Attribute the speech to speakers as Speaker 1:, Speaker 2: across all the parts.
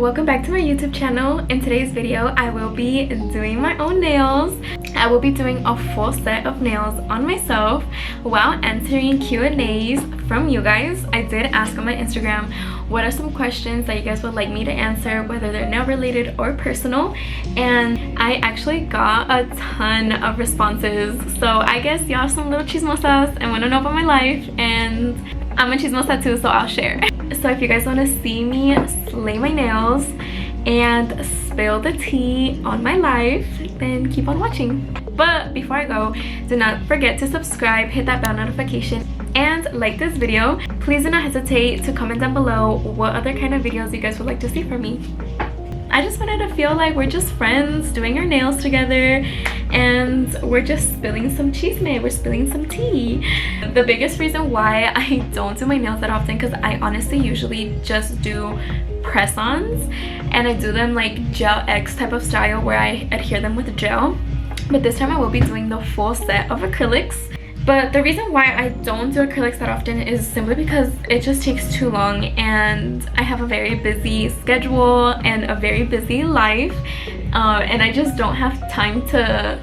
Speaker 1: welcome back to my YouTube channel. In today's video I will be doing my own nails. I will be doing a full set of nails on myself while answering Q&As from you guys. I did ask on my Instagram what are some questions that you guys would like me to answer, whether they're nail related or personal, and I actually got a ton of responses. So I guess y'all are some little chismosas and want to know about my life, and I'm a chismosa too, so I'll share. So if you guys want to see me slay my nails and spill the tea on my life, then keep on watching. But before I go, do not forget to subscribe, hit that bell notification, and like this video. Please do not hesitate to comment down below what other kind of videos you guys would like to see from me. I just wanted to feel like we're just friends doing our nails together, and we're just spilling some chisme, we're spilling some tea. The biggest reason why I don't do my nails that often, because I honestly usually just do press-ons, and I do them like gel X type of style where I adhere them with gel. But this time I will be doing the full set of acrylics. But the reason why I don't do acrylics that often is simply because it just takes too long, and I have a very busy schedule and a very busy life, and I just don't have time to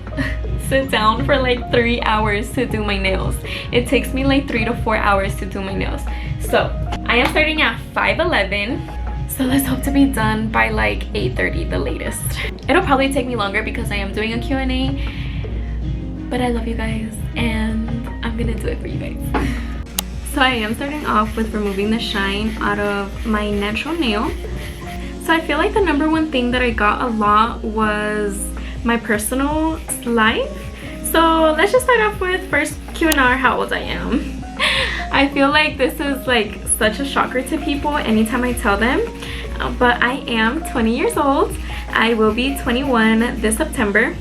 Speaker 1: sit down for like 3 hours to do my nails. It takes me like 3 to 4 hours to do my nails. So I am starting at 5:11. So let's hope to be done by like 8:30 the latest. It'll probably take me longer because I am doing a Q&A, but I love you guys and I'm gonna do it for you guys. So I am starting off with removing the shine out of my natural nail. So I feel like the number one thing that I got a lot was my personal life. So let's just start off with first Q&R, how old I am. I feel like this is like such a shocker to people anytime I tell them, but I am 20 years old. I will be 21 this September.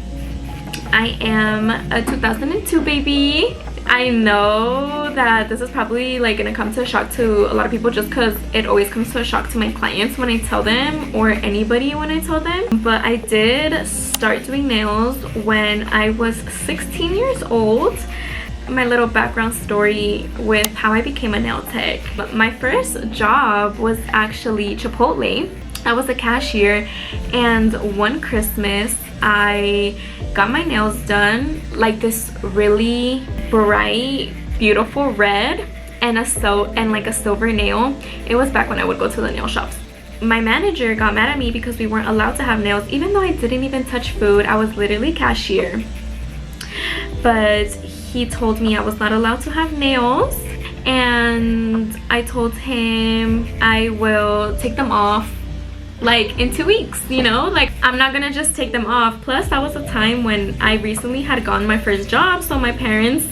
Speaker 1: I am a 2002 baby. I know that this is probably like gonna come to a shock to a lot of people, just because it always comes to a shock to my clients when I tell them, or anybody when I tell them. But I did start doing nails when I was 16 years old. My little background story with how I became a nail tech. My first job was actually Chipotle. I was a cashier, and one Christmas I got my nails done like this really bright, beautiful red and like a silver nail. It was back when I would go to the nail shops. My manager got mad at me because we weren't allowed to have nails, even though I didn't even touch food. I was literally cashier. But he told me I was not allowed to have nails, and I told him I will take them off like in 2 weeks, you know, like I'm not gonna just take them off. Plus that was a time when I recently had gotten my first job, so my parents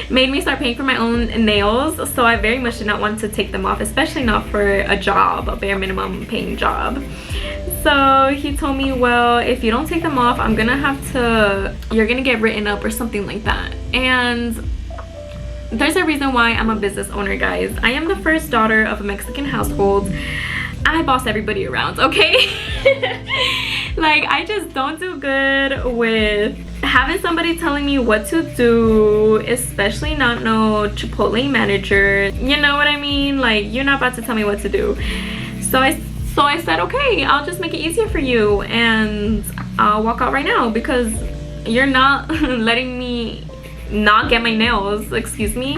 Speaker 1: made me start paying for my own nails, so I very much did not want to take them off, especially not for a job, a bare minimum paying job. So he told me, well, if you don't take them off, I'm gonna have to, you're gonna get written up or something like that. And there's a reason why I'm a business owner, guys. I am the first daughter of a Mexican household. I boss everybody around, okay? Like, I just don't do good with having somebody telling me what to do, especially not no Chipotle manager. You know what I mean? Like, you're not about to tell me what to do. So I said, okay, I'll just make it easier for you, and I'll walk out right now because you're not letting me not get my nails, excuse me.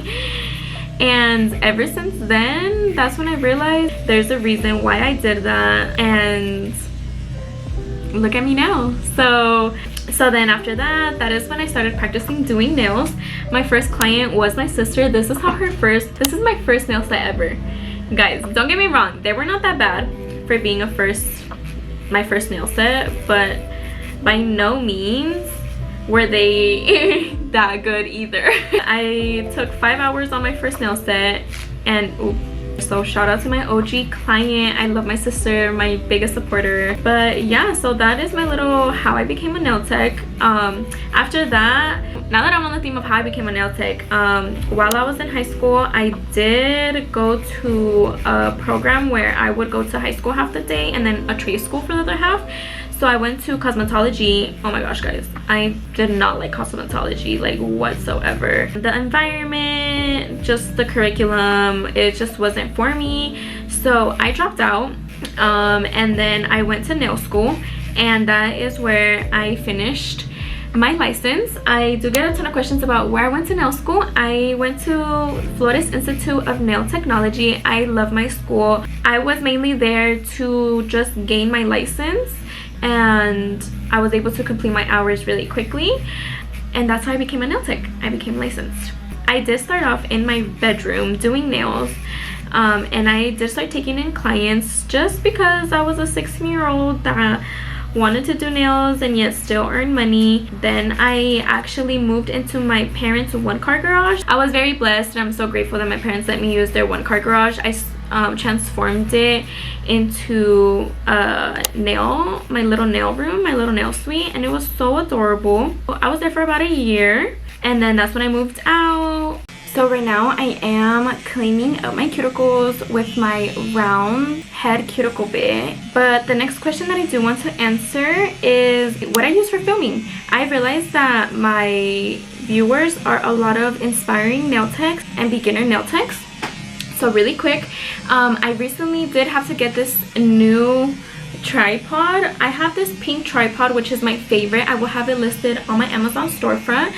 Speaker 1: And ever since then, that's when I realized there's a reason why I did that, and look at me now. So then after that, that is when I started practicing doing nails. My first client was my sister. This is my first nail set ever. Guys, don't get me wrong, they were not that bad for being my first nail set, but by no means were they that good either. I took 5 hours on my first nail set, and so shout out to my OG client. I love my sister, my biggest supporter. But yeah, so that is my little how I became a nail tech. After that, now that I'm on the theme of how I became a nail tech, while I was in high school, I did go to a program where I would go to high school half the day and then a trade school for the other half. So I went to cosmetology. Oh my gosh, guys, I did not like cosmetology like whatsoever. The environment, just the curriculum, it just wasn't for me. So I dropped out. And then I went to nail school, and that is where I finished my license. I do get a ton of questions about where I went to nail school. I went to Flores Institute of Nail Technology. I love my school. I was mainly there to just gain my license, and I was able to complete my hours really quickly, and that's how I became a nail tech. I became licensed. I did start off in my bedroom doing nails, and I did start taking in clients just because I was a 16-year-old that wanted to do nails and yet still earn money. Then I actually moved into my parents' one-car garage. I was very blessed, and I'm so grateful that my parents let me use their one-car garage. I transformed it into a my little nail room, my little nail suite, and it was so adorable. I was there for about a year, and then that's when I moved out. So right now I am cleaning up my cuticles with my round head cuticle bit. But the next question that I do want to answer is what I use for filming. I realized that my viewers are a lot of inspiring nail techs and beginner nail techs. So really quick, I recently did have to get this new tripod. I have this pink tripod, which is my favorite. I will have it listed on my Amazon storefront.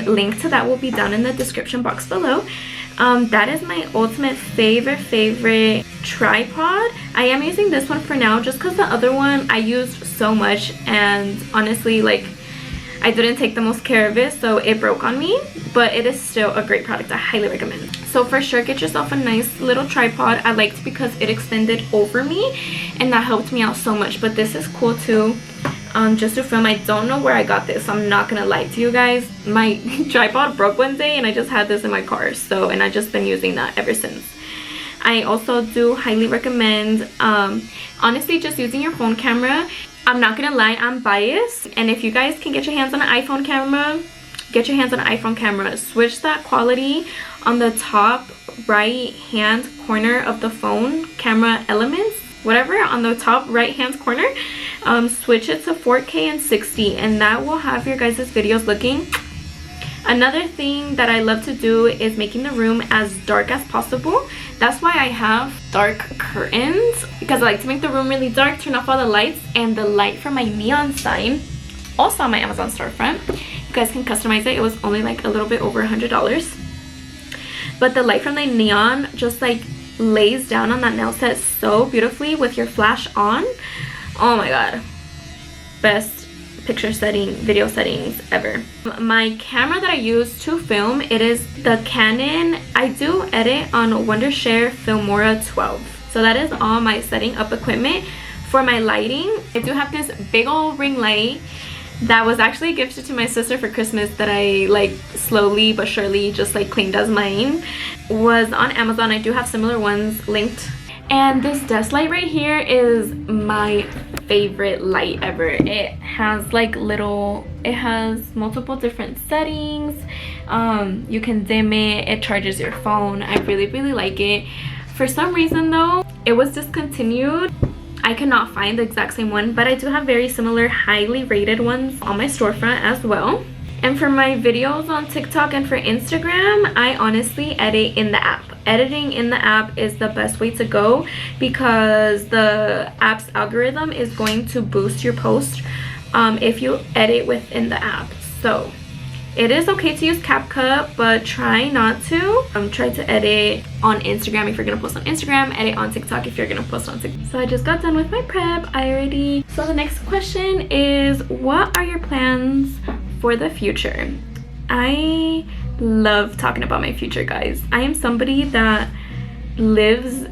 Speaker 1: Link to that will be down in the description box below. That is my ultimate favorite tripod. I am using this one for now just because the other one I used so much, and honestly, like, I didn't take the most care of it, so it broke on me, but it is still a great product. I highly recommend. So for sure, get yourself a nice little tripod. I liked it because it extended over me, and that helped me out so much. But this is cool too, just to film. I don't know where I got this. I'm not gonna lie to you guys. My tripod broke one day, and I just had this in my car. So, and I've just been using that ever since. I also do highly recommend, honestly, just using your phone camera. I'm not gonna lie, I'm biased, and if you guys can get your hands on an iPhone camera, get your hands on an iPhone camera. Switch that quality on the top right hand corner of the phone camera elements, whatever, on the top right hand corner. Switch it to 4K and 60, and that will have your guys' videos looking. Another thing that I love to do is making the room as dark as possible. That's why I have dark curtains, because I like to make the room really dark, turn off all the lights, and the light from my neon sign, also on my Amazon storefront. You guys can customize it. It was only like a little bit over $100. But the light from the neon just like lays down on that nail set so beautifully with your flash on. Oh my god. Best picture setting, video settings ever. My camera that I use to film, it is the Canon. I do edit on Wondershare Filmora 12. So that is all my setting up equipment. For my lighting, I do have this big old ring light that was actually gifted to my sister for Christmas that I like slowly but surely just like claimed as mine. Was on Amazon. I do have similar ones linked. And this desk light right here is my favorite light ever. It has like it has multiple different settings. You can dim it. It charges your phone. I really like it. For some reason though, it was discontinued. I cannot find the exact same one, but I do have very similar highly rated ones on my storefront as well. And for my videos on TikTok and for Instagram, I honestly edit in the app. Editing in the app is the best way to go because the app's algorithm is going to boost your post if you edit within the app. So it is okay to use CapCut, but try not to. Try to edit on Instagram if you're gonna post on Instagram, edit on TikTok if you're gonna post on TikTok. So I just got done with my prep. So the next question is, what are your plans for the future? I love talking about my future, guys. I am somebody that lives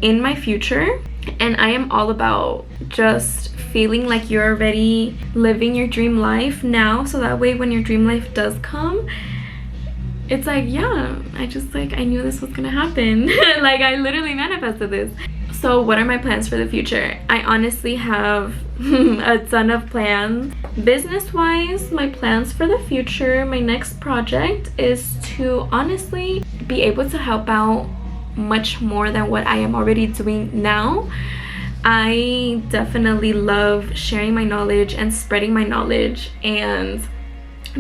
Speaker 1: in my future, and I am all about just feeling like you're already living your dream life now, so that way when your dream life does come, it's like, yeah, I knew this was gonna happen. Like, I literally manifested this. So what are my plans for the future? I honestly have a ton of plans. Business wise, my plans for the future, my next project is to honestly be able to help out much more than what I am already doing now. I definitely love sharing my knowledge and spreading my knowledge and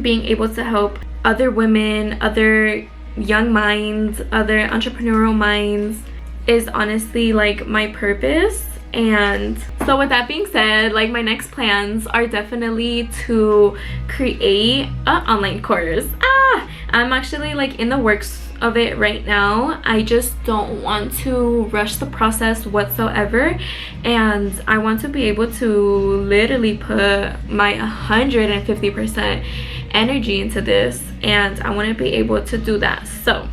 Speaker 1: being able to help other women, other young minds, other entrepreneurial minds is honestly like my purpose. And so with that being said, like my next plans are definitely to create an online course. I'm actually like in the works of it right now. I just don't want to rush the process whatsoever, and I want to be able to literally put my 150% energy into this, and I want to be able to do that. So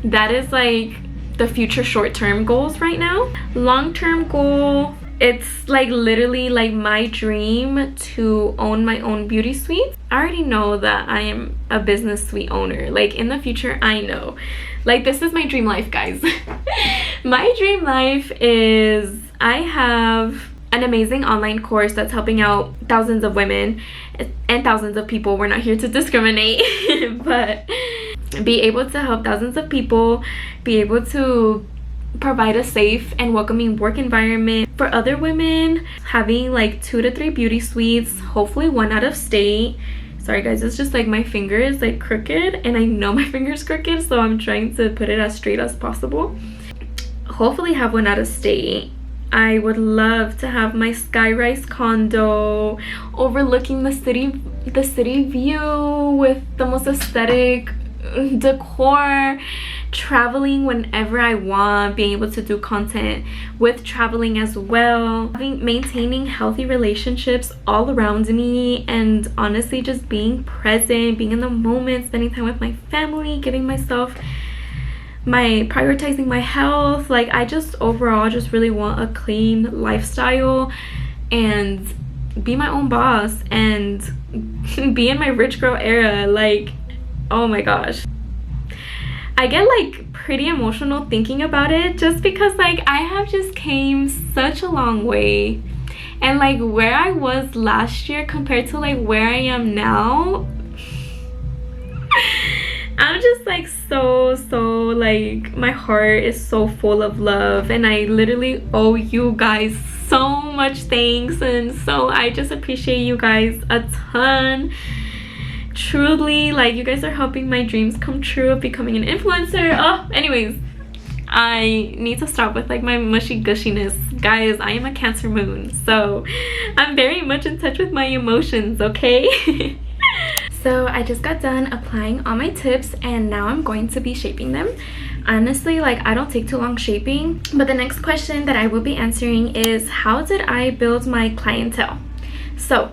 Speaker 1: that is like the future short-term goals right now. Long-term goal, it's like literally like my dream to own my own beauty suite. I already know that I am a business suite owner. Like in the future, I know, like this is my dream life, guys. My dream life is I have an amazing online course that's helping out thousands of women and thousands of people. We're not here to discriminate, but be able to help thousands of people, be able to provide a safe and welcoming work environment for other women, having like 2 to 3 beauty suites, hopefully 1 out of state. Sorry guys, it's just like my finger is like crooked, and I know my finger's crooked, so I'm trying to put it as straight as possible. Hopefully have 1 out of state. I would love to have my skyrise condo overlooking the city view with the most aesthetic decor, traveling whenever I want, being able to do content with traveling as well, maintaining healthy relationships all around me, and honestly just being present, being in the moment, spending time with my family, giving myself prioritizing my health. Like I just overall just really want a clean lifestyle and be my own boss and be in my rich girl era. Like, oh my gosh, I get like pretty emotional thinking about it, just because like I have just came such a long way, and like where I was last year compared to like where I am now, I'm just like so like my heart is so full of love, and I literally owe you guys so much thanks, and so I just appreciate you guys a ton. Truly, like you guys are helping my dreams come true of becoming an influencer. Oh, anyways, I need to stop with like my mushy gushiness, guys. I am a Cancer moon, so I'm very much in touch with my emotions, okay? So I just got done applying all my tips, and now I'm going to be shaping them. Honestly, like I don't take too long shaping, but the next question that I will be answering is, how did I build my clientele? So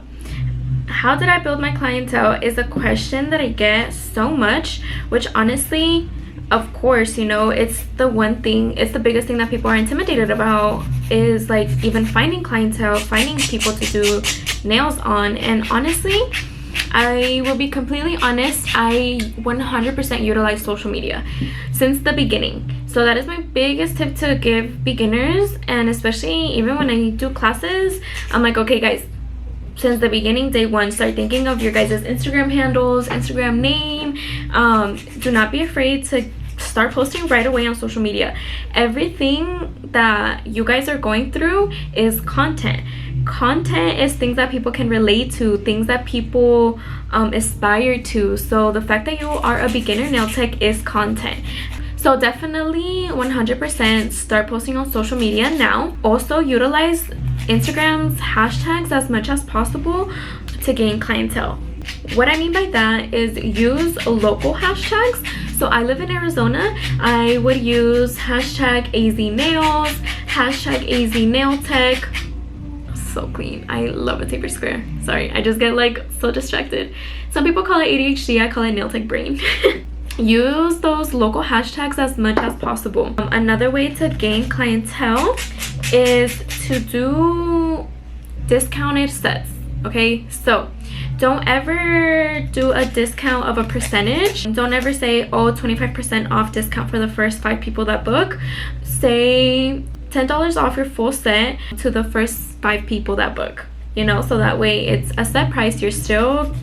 Speaker 1: how did I build my clientele is a question that I get so much, which honestly, of course, you know, it's the biggest thing that people are intimidated about, is like even finding clientele, finding people to do nails on. And honestly, I will be completely honest, I 100% utilize social media since the beginning. So that is my biggest tip to give beginners, and especially even when I do classes, I'm like, okay guys, since the beginning, day one, start thinking of your guys' Instagram handles, Instagram name. Do not be afraid to start posting right away on social media. Everything that you guys are going through is content. Content is things that people can relate to, things that people aspire to. So the fact that you are a beginner nail tech is content. So definitely 100% start posting on social media now. Also utilize Instagram's hashtags as much as possible to gain clientele. What I mean by that is use local hashtags. So I live in Arizona. I would use hashtag AZNails, hashtag AZNailTech. So clean. I love a taper square. Sorry, I just get like so distracted. Some people call it ADHD, I call it nail tech brain. Use those local hashtags as much as possible. Another way to gain clientele is to do discounted sets. Okay, so don't ever do a discount of a percentage. Don't ever say, oh, 25% off discount for the first 5 people that book. Say $10 off your full set to the first 5 people that book, you know, so that way it's a set price. You're still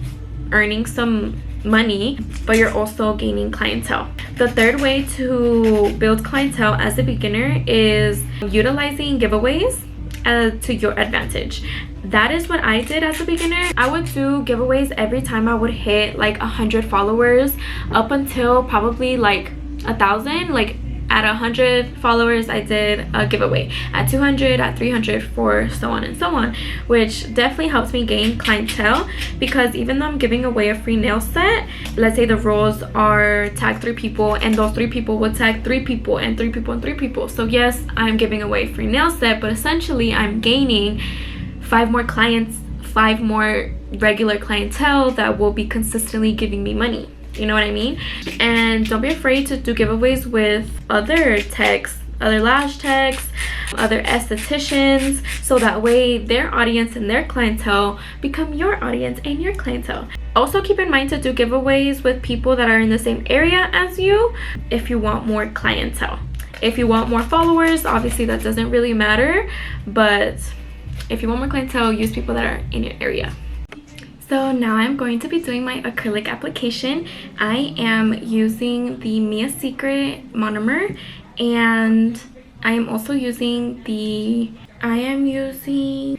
Speaker 1: earning some money, but you're also gaining clientele. The third way to build clientele as a beginner is utilizing giveaways to your advantage. That is what I did as a beginner. I would do giveaways every time I would hit like 100 followers, up until probably like 1,000. Like At 100 followers, I did a giveaway. At 200, at 300, 4, so on and so on, which definitely helps me gain clientele, because even though I'm giving away a free nail set, let's say the rules are tag 3 people, and those 3 people will tag 3 people and 3 people and 3 people. So yes, I'm giving away a free nail set, but essentially I'm gaining 5 more clients, 5 more regular clientele that will be consistently giving me money. You know what I mean? And don't be afraid to do giveaways with other techs, other lash techs, other estheticians, so that way their audience and their clientele become your audience and your clientele. Also keep in mind to do giveaways with people that are in the same area as you if you want more clientele. If you want more followers, obviously that doesn't really matter, but if you want more clientele, use people that are in your area. So now I'm going to be doing my acrylic application. I am using the Mia Secret monomer, and I am also using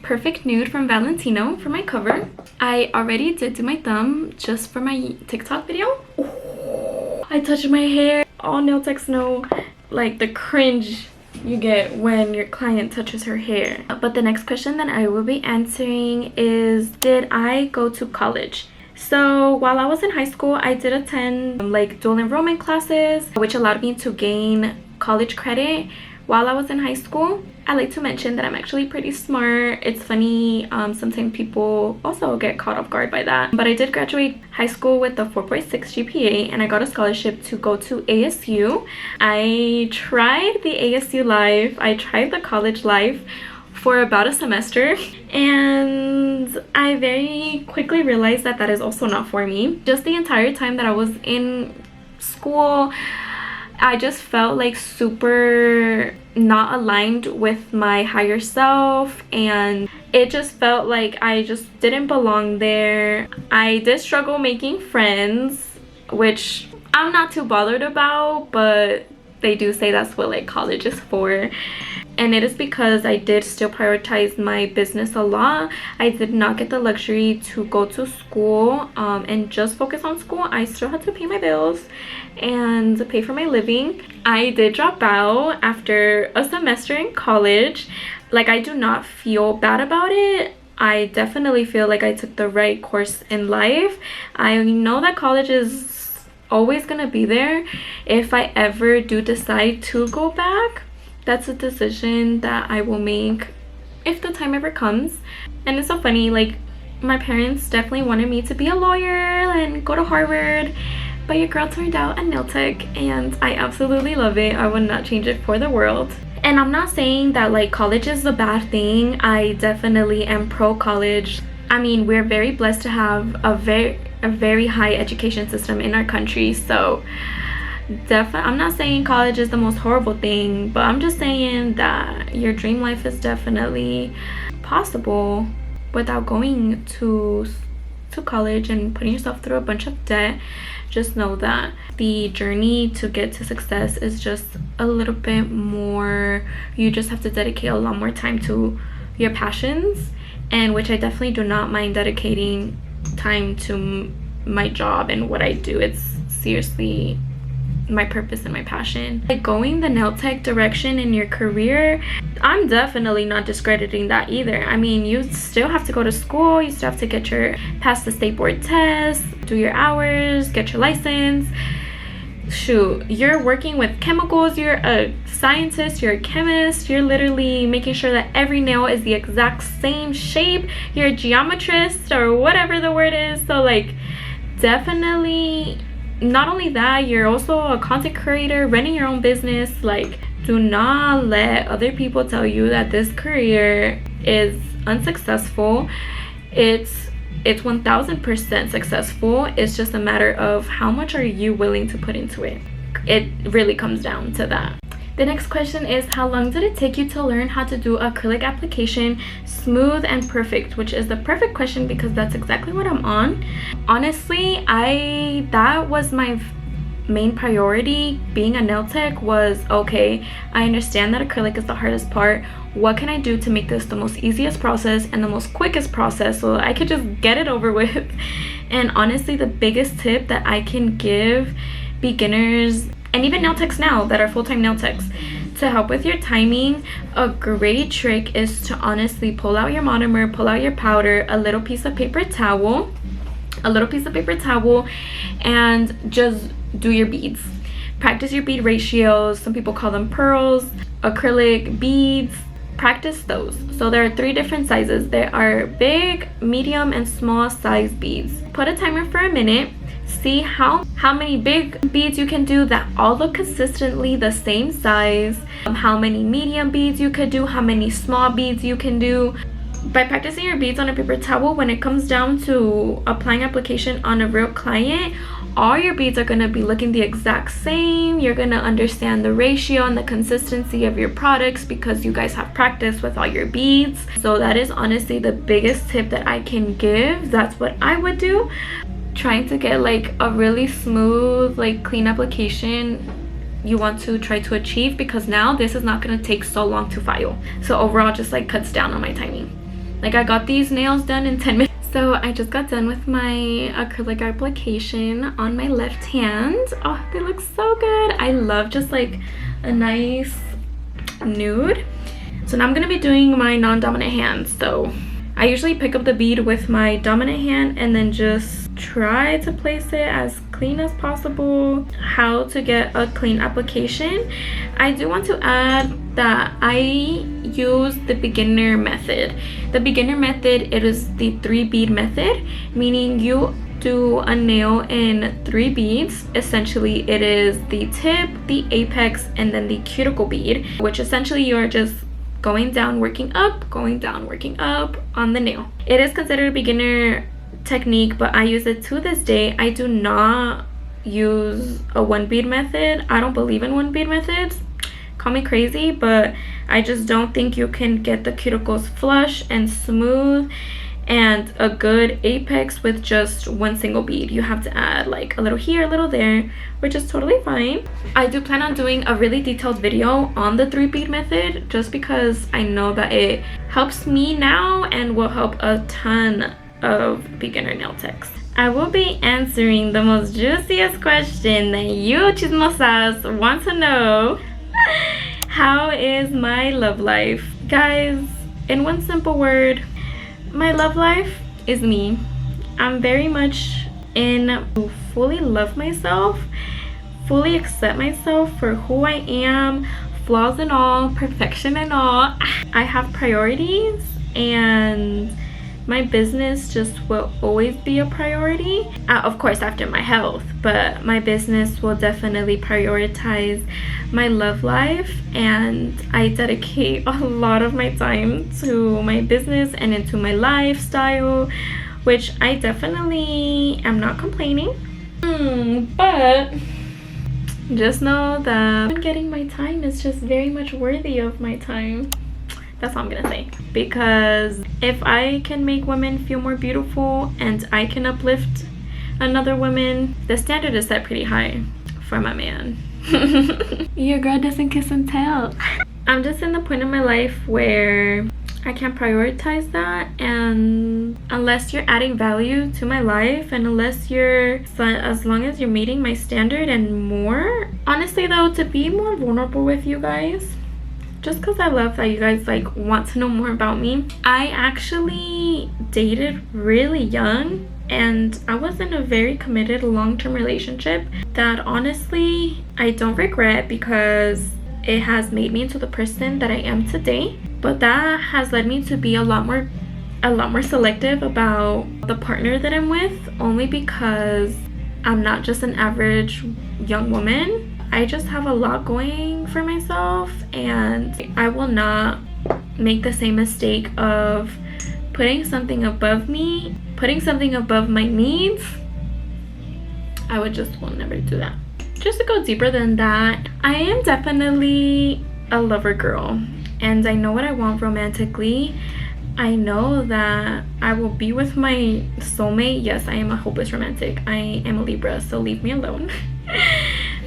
Speaker 1: Perfect Nude from Valentino for my cover. I already did do my thumb just for my TikTok video. Oh, I touched my hair. All nail techs know like the cringe you get when your client touches her hair. But the next question that I will be answering is, did I go to college? So while I was in high school, I did attend like dual enrollment classes, which allowed me to gain college credit while I was in high school. I like to mention that I'm actually pretty smart. It's funny, sometimes people also get caught off guard by that. But I did graduate high school with a 4.6 GPA, and I got a scholarship to go to ASU. I tried the ASU life, I tried the college life for about a semester, and I very quickly realized that that is also not for me. Just the entire time that I was in school, I just felt like super not aligned with my higher self, and it just felt like I just didn't belong there. I did struggle making friends, which I'm not too bothered about, but they do say that's what like college is for. And it is because I did still prioritize my business a lot. I did not get the luxury to go to school and just focus on school. I still had to pay my bills and pay for my living. I did drop out after a semester in college. Like, I do not feel bad about it. I definitely feel like I took the right course in life. I know that college is always gonna be there. If I ever do decide to go back, that's a decision that I will make if the time ever comes. And it's so funny, like, my parents definitely wanted me to be a lawyer and go to Harvard, but your girl turned out a nail tech, and I absolutely love it. I would not change it for the world. And I'm not saying that like college is a bad thing. I definitely am pro college. I mean, we're very blessed to have a very high education system in our country, so I'm not saying college is the most horrible thing, but I'm just saying that your dream life is definitely possible without going to college and putting yourself through a bunch of debt. Just know that the journey to get to success is just a little bit more, you just have to dedicate a lot more time to your passions, and which I definitely do not mind dedicating time to my job and what I do. It's seriously my purpose and my passion. Like, going the nail tech direction in your career, I'm definitely not discrediting that either. I mean, you still have to go to school, you still have to pass the state board test, do your hours, get your license. Shoot, you're working with chemicals, you're a scientist, you're a chemist, you're literally making sure that every nail is the exact same shape. You're a geometrist or whatever the word is. So like, definitely, not only that, you're also a content creator, running your own business. Like, do not let other people tell you that this career is unsuccessful. It's 1000% successful. It's just a matter of how much are you willing to put into it. It really comes down to that. The next question is, how long did it take you to learn how to do acrylic application smooth and perfect? Which is the perfect question because that's exactly what I'm on. Honestly, that was my main priority. Being a nail tech was, okay, I understand that acrylic is the hardest part. What can I do to make this the most easiest process and the most quickest process so I could just get it over with? And honestly, the biggest tip that I can give beginners and even nail techs now that are full-time nail techs. To help with your timing, a great trick is to honestly pull out your monomer, pull out your powder, a little piece of paper towel, and just do your beads. Practice your bead ratios. Some people call them pearls, acrylic beads. Practice those. So there are 3 different sizes. There are big, medium, and small size beads. Put a timer for a minute. See how many big beads you can do that all look consistently the same size, how many medium beads you could do, how many small beads you can do. By practicing your beads on a paper towel, when it comes down to applying application on a real client, all your beads are going to be looking the exact same. You're going to understand the ratio and the consistency of your products because you guys have practice with all your beads. So that is honestly the biggest tip that I can give. That's what I would do. Trying to get like a really smooth, like clean application you want to try to achieve, because now this is not going to take so long to file. So overall, just like cuts down on my timing. Like I got these nails done in 10 minutes. So I just got done with my acrylic application on my left hand. Oh, they look so good. I love just like a nice nude. So now I'm gonna be doing my non-dominant hand. So I usually pick up the bead with my dominant hand and then just try to place it as clean as possible. How to get a clean application. I do want to add that I use the beginner method. The beginner method, it is the 3 bead method, meaning you do a nail in 3 beads. Essentially, it is the tip, the apex, and then the cuticle bead, which essentially you're just going down, working up, going down, working up on the nail. It is considered a beginner technique, but I use it to this day. I do not use a 1 bead method. I don't believe in 1 bead methods. Call me crazy, but I just don't think you can get the cuticles flush and smooth and a good apex with just 1 single bead. You have to add like a little here, a little there, which is totally fine. I do plan on doing a really detailed video on the 3 bead method, just because I know that it helps me now and will help a ton of beginner nail techs. I will be answering the most juiciest question that you chismosas want to know. How is my love life? Guys, in one simple word, my love life is me. I'm very much in fully love myself, fully accept myself for who I am, flaws and all, perfection and all. I have priorities, and my business just will always be a priority. Of course, after my health, but my business will definitely prioritize my love life, and I dedicate a lot of my time to my business and into my lifestyle, which I definitely am not complaining. But just know that getting my time is just very much worthy of my time. That's all I'm gonna say, because if I can make women feel more beautiful and I can uplift another woman, the standard is set pretty high for my man. Your girl doesn't kiss and tell. I'm just in the point in my life where I can't prioritize that, and unless you're adding value to my life, and unless as long as you're meeting my standard and more. Honestly though, to be more vulnerable with you guys, just because I love that you guys like want to know more about me. I actually dated really young, and I was in a very committed long-term relationship that honestly I don't regret, because it has made me into the person that I am today. But that has led me to be a lot more selective about the partner that I'm with, only because I'm not just an average young woman. I just have a lot going for myself, and I will not make the same mistake of putting something above me, putting something above my needs. I will never do that. Just to go deeper than that, I am definitely a lover girl, and I know what I want romantically. I know that I will be with my soulmate. Yes, I am a hopeless romantic. I am a Libra, so leave me alone.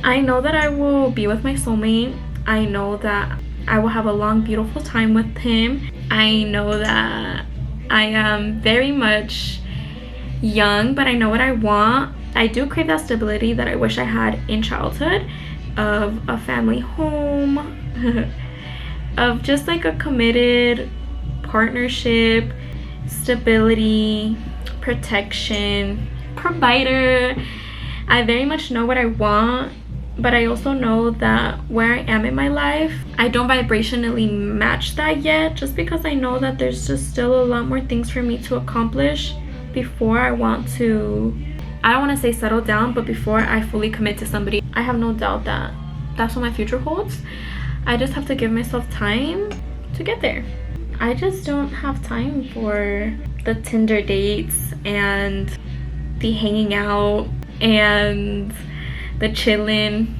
Speaker 1: I know that I will be with my soulmate. I know that I will have a long, beautiful time with him. I know that I am very much young, but I know what I want. I do crave that stability that I wish I had in childhood, of a family home, of just like a committed partnership, stability, protection, provider. I very much know what I want, but I also know that where I am in my life, I don't vibrationally match that yet, just because I know that there's just still a lot more things for me to accomplish before I want to, I don't want to say settle down, but before I fully commit to somebody. I have no doubt that that's what my future holds. I just have to give myself time to get there. I just don't have time for the Tinder dates and the hanging out and the chilling.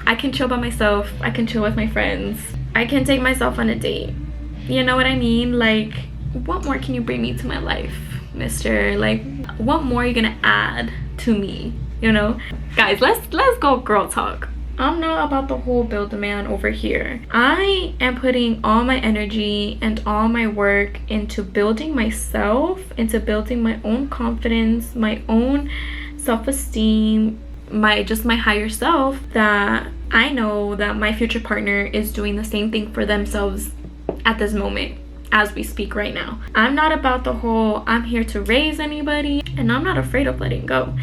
Speaker 1: I can chill by myself. I can chill with my friends. I can take myself on a date. You know what I mean? Like, what more can you bring me to my life, mister? Like, what more are you gonna add to me, you know? Guys, let's go girl talk. I'm not about the whole build a man over here. I am putting all my energy and all my work into building myself, into building my own confidence, my own self-esteem, my higher self, that I know that my future partner is doing the same thing for themselves at this moment as we speak right now. I'm not about the whole I'm here to raise anybody, and I'm not afraid of letting go.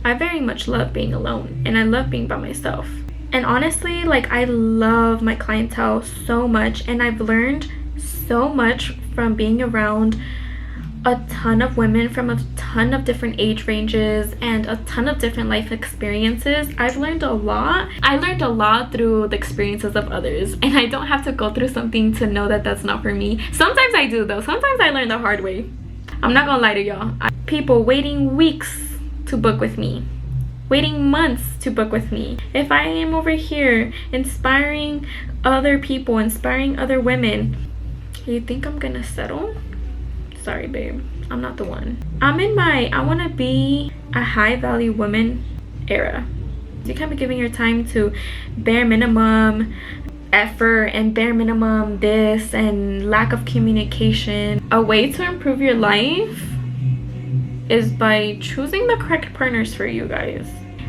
Speaker 1: I very much love being alone, and I love being by myself. And honestly, like, I love my clientele so much, and I've learned so much from being around a ton of women from a ton of different age ranges and a ton of different life experiences. I've learned a lot. I learned a lot through the experiences of others, and I don't have to go through something to know that that's not for me. Sometimes I do though. Sometimes I learn the hard way. I'm not gonna lie to y'all. People waiting weeks to book with me, waiting months to book with me. If I am over here inspiring other people, inspiring other women, you think I'm gonna settle? Sorry, babe, I'm not the one. I'm in my I want to be a high value woman era. You can't be giving your time to bare minimum effort and bare minimum this and lack of communication. A way to improve your life is by choosing the correct partners for you guys.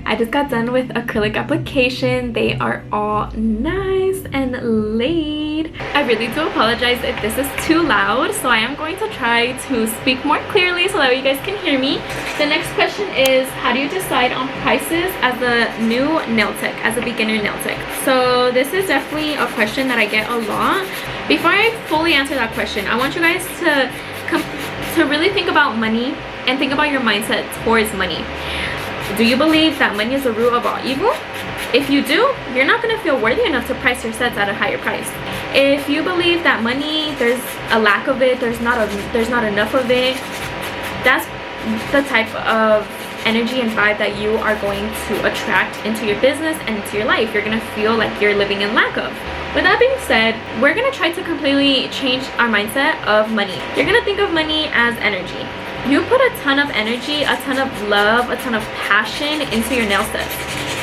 Speaker 1: I just got done with acrylic application. They are all nice and laid. I really do apologize if this is too loud, so I am going to try to speak more clearly so that you guys can hear me. The next question is, how do you decide on prices as a new nail tech, as a beginner nail tech? So this is definitely a question that I get a lot. Before I fully answer that question, I want you guys to really think about money and think about your mindset towards money. Do you believe that money is the root of all evil? If you do, you're not going to feel worthy enough to price your sets at a higher price. If you believe that money, there's a lack of it, there's not enough of it, that's the type of energy and vibe that you are going to attract into your business and into your life. You're going to feel like you're living in lack of. With that being said, we're going to try to completely change our mindset of money. You're going to think of money as energy. You put a ton of energy, a ton of love, a ton of passion into your nail sets.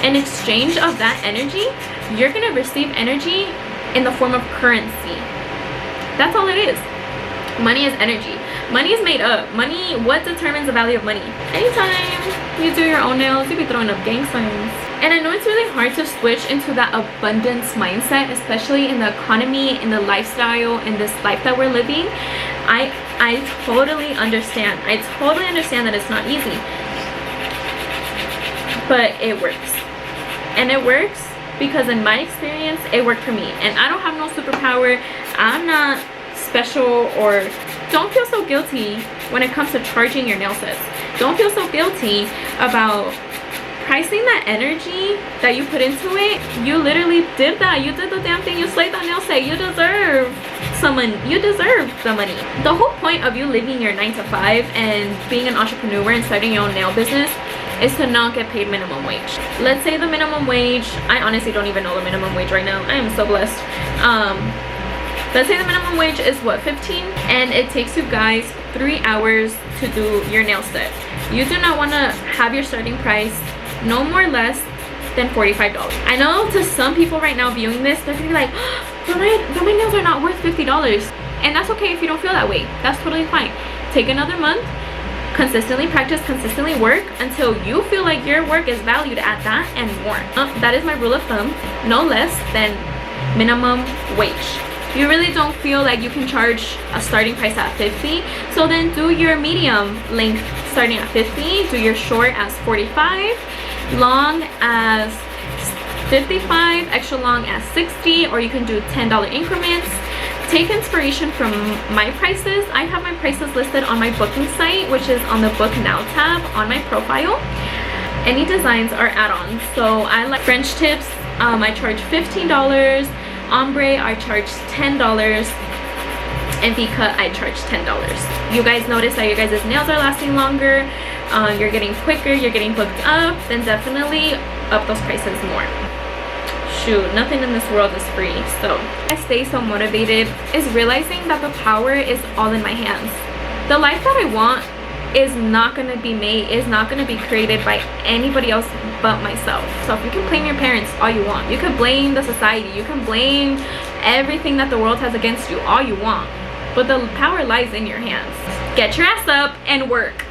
Speaker 1: In exchange of that energy, you're gonna receive energy in the form of currency. That's all it is. Money is energy. Money is made up. Money, what determines the value of money? Anytime you do your own nails, you be throwing up gang signs. And I know it's really hard to switch into that abundance mindset, especially in the economy, in the lifestyle, in this life that we're living. I totally understand. I totally understand that it's not easy. But it works. And it works because in my experience, it worked for me. And I don't have no superpower. I'm not special, or don't feel so guilty when it comes to charging your nail sets. Don't feel so guilty about pricing that energy that you put into it. You literally did that. You did the damn thing. You slayed that nail set. You deserve someone. You deserve the money. The whole point of you living your 9-to-5 and being an entrepreneur and starting your own nail business is to not get paid minimum wage. Let's say the minimum wage, I honestly don't even know the minimum wage right now. I am so blessed. Let's say the minimum wage is what, 15, and it takes you guys 3 hours to do your nail set. You do not want to have your starting price no more less than $45. I know to some people right now viewing this, they're gonna be like, but my nails are not worth $50. And that's okay if you don't feel that way. That's totally fine. Take another month, Consistently practice, consistently work until you feel like your work is valued at that and more. That is my rule of thumb. No less than minimum wage. You really don't feel like you can charge a starting price at 50, so then do your medium length starting at 50, do your short as 45, long as 55, extra long as 60, or you can do $10 increments. Take inspiration from my prices. I have my prices listed on my booking site, which is on the Book Now tab on my profile. Any designs are add-ons. So I like French tips, I charge $15. Ombre, I charge $10. And V-cut, I charge $10. You guys notice that your guys' nails are lasting longer, you're getting quicker, you're getting booked up, then definitely up those prices more. Shoot, nothing in this world is free. So I stay so motivated is realizing that the power is all in my hands. The life that I want is not going to be made, is not going to be created by anybody else but myself. So if you can blame your parents all you want, you can blame the society, you can blame everything that the world has against you all you want, but the power lies in your hands. Get your ass up and work.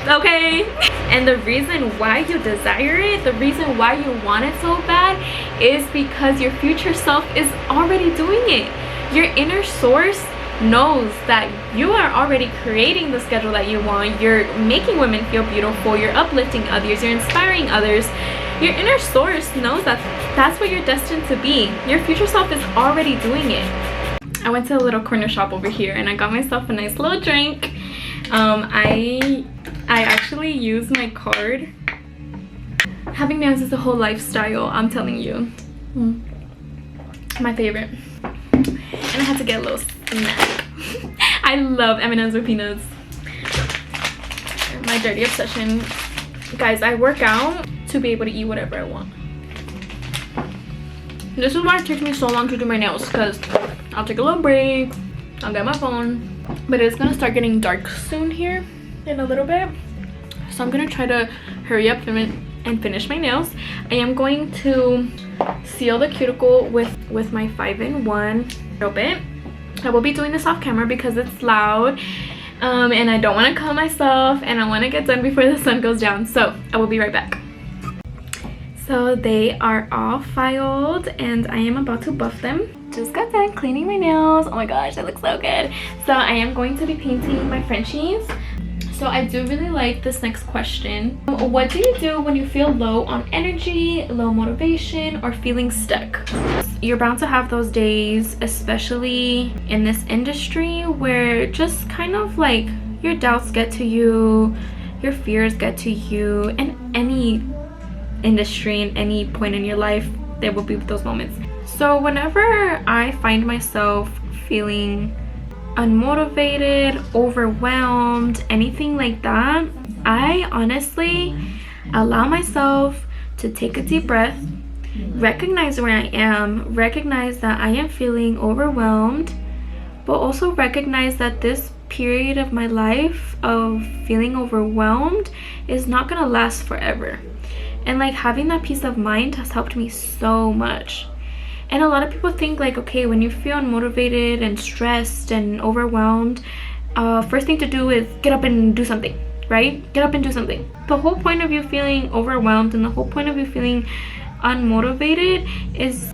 Speaker 1: Okay? And the reason why you desire it, the reason why you want it so bad, is because your future self is already doing it. Your inner source knows that you are already creating the schedule that you want. You're making women feel beautiful, you're uplifting others, you're inspiring others. Your inner source knows that that's what you're destined to be. Your future self is already doing it. I went to a little corner shop over here and I got myself a nice little drink. I actually use my card. Having nails is a whole lifestyle, I'm telling you. My favorite. And I had to get a little snack. I love M&M's with peanuts. My dirty obsession. Guys, I work out to be able to eat whatever I want. This is why it takes me so long to do my nails, because I'll take a little break, I'll get my phone. But it's gonna start getting dark soon here in a little bit, so I'm gonna try to hurry up and finish my nails. I am going to seal the cuticle with my 5-in-1 a little bit. I will be doing this off camera because it's loud, and I don't want to cut myself, and I want to get done before the sun goes down, so I will be right back. So they are all filed and I am about to buff them. Just got done cleaning my nails. Oh my gosh, they look so good. So I am going to be painting my Frenchies. So I do really like this next question. What do you do when you feel low on energy, low motivation, or feeling stuck? You're bound to have those days, especially in this industry, where just kind of like your doubts get to you, your fears get to you. In any industry, in any point in your life, there will be those moments. So whenever I find myself feeling unmotivated, overwhelmed, anything like that, I honestly allow myself to take a deep breath, recognize where I am, recognize that I am feeling overwhelmed, but also recognize that this period of my life of feeling overwhelmed is not gonna last forever. And like having that peace of mind has helped me so much. And a lot of people think like, okay, when you feel unmotivated and stressed and overwhelmed, first thing to do is get up and do something, right? Get up and do something. The whole point of you feeling overwhelmed and the whole point of you feeling unmotivated is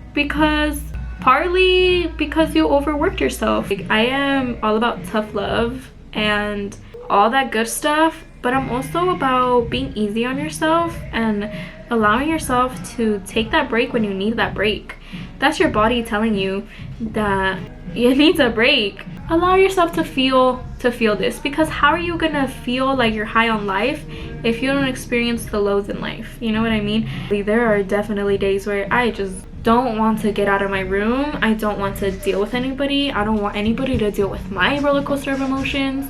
Speaker 1: partly because you overworked yourself. Like, I am all about tough love and all that good stuff, but I'm also about being easy on yourself and allowing yourself to take that break when you need that break. That's your body telling you that you need a break. Allow yourself to feel this, because how are you gonna feel like you're high on life if you don't experience the lows in life? You know what I mean? There are definitely days where I just don't want to get out of my room. I don't want to deal with anybody. I don't want anybody to deal with my roller coaster of emotions.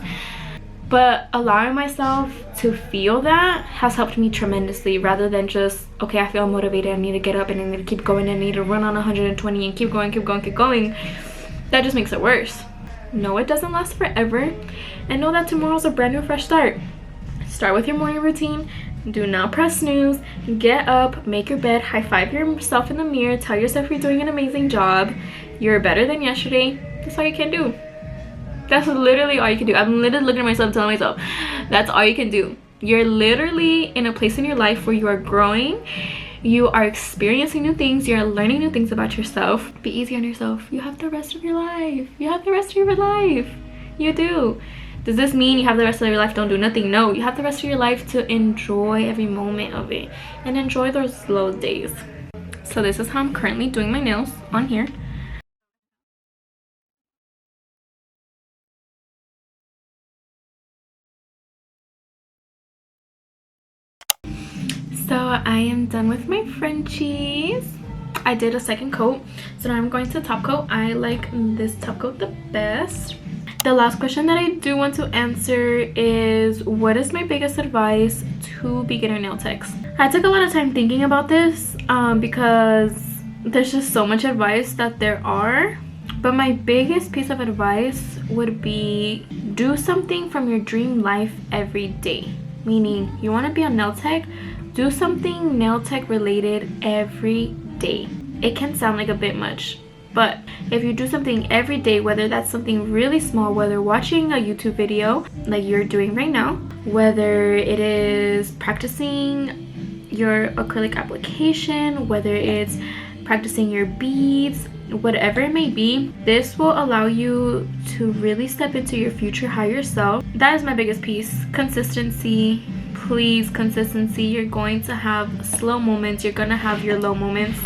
Speaker 1: But allowing myself to feel that has helped me tremendously, rather than just, okay, I feel motivated, I need to get up and I need to keep going, I need to run on 120 and keep going. That just makes it worse. No, it doesn't last forever. And know that tomorrow's a brand new fresh start. Start with your morning routine. Do not press snooze. Get up, make your bed, high five yourself in the mirror, tell yourself you're doing an amazing job. You're better than yesterday. That's all you can do. That's literally all you can do. I'm literally looking at myself telling myself that's all you can do. You're literally in a place in your life where you are growing, you are experiencing new things, you're learning new things about yourself. Be easy on yourself. You have the rest of your life. You have the rest of your life. You do. Does this mean you have the rest of your life, don't do nothing? No, you have the rest of your life to enjoy every moment of it and enjoy those slow days. So this is how I'm currently doing my nails on here. So I am done with my Frenchies. I did a second coat, so now I'm going to top coat. I like this top coat the best. The last question that I do want to answer is, what is my biggest advice to beginner nail techs? I took a lot of time thinking about this because there's just so much advice that there are. But my biggest piece of advice would be, do something from your dream life every day. Meaning, you want to be a nail tech, do something nail tech related every day. It can sound like a bit much, but if you do something every day, whether that's something really small, whether watching a YouTube video like you're doing right now, whether it is practicing your acrylic application, whether it's practicing your beads, whatever it may be, this will allow you to really step into your future higher self. That is my biggest piece. Consistency. Please, consistency. You're going to have slow moments, you're gonna have your low moments,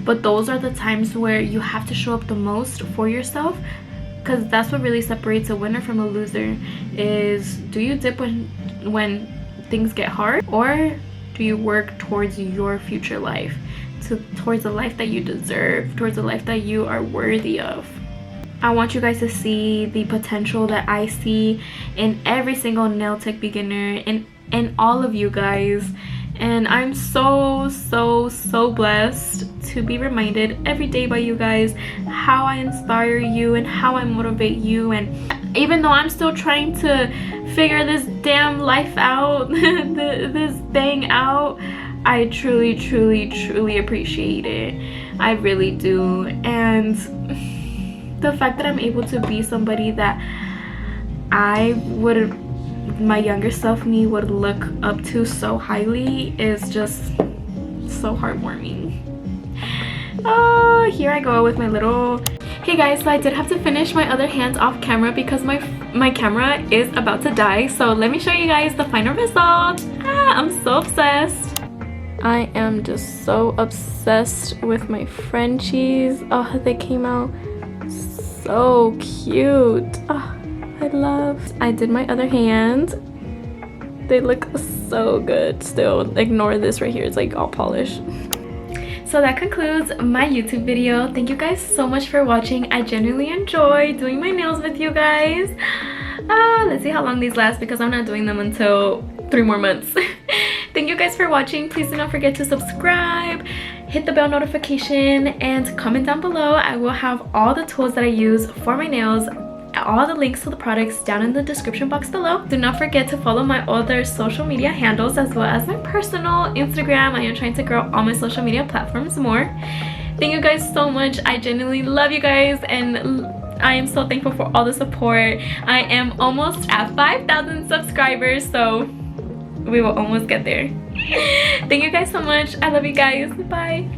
Speaker 1: but those are the times where you have to show up the most for yourself, because that's what really separates a winner from a loser. Is, do you dip when things get hard, or do you work towards your future life, towards the life that you deserve, towards the life that you are worthy of? I want you guys to see the potential that I see in every single nail tech beginner, and all of you guys, and I'm so blessed to be reminded every day by you guys how I inspire you and how I motivate you. And even though I'm still trying to figure this damn life out, this thing out, I truly appreciate it. I really do. And the fact that I'm able to be somebody that my younger self me would look up to so highly is just so heartwarming. Oh, here I go with my little... Hey guys, so I did have to finish my other hands off camera because my camera is about to die. So let me show you guys the final result. I'm so obsessed. I am just so obsessed with my Frenchies. Oh, they came out so cute. Oh, I did my other hand. They look so good still. Ignore this right here, it's like all polished. So that concludes my YouTube video. Thank you guys so much for watching. I genuinely enjoy doing my nails with you guys. Let's see how long these last, because I'm not doing them until 3 more months. Thank you guys for watching. Please do not forget to subscribe, hit the bell notification, and comment down below. I will have all the tools that I use for my nails, all the links to the products down in the description box below. Do not forget to follow my other social media handles as well as my personal Instagram. I am trying to grow all my social media platforms more. Thank you guys so much. I genuinely love you guys, and I am so thankful for all the support. I am almost at 5,000 subscribers, so we will almost get there. Thank you guys so much. I love you guys. Bye.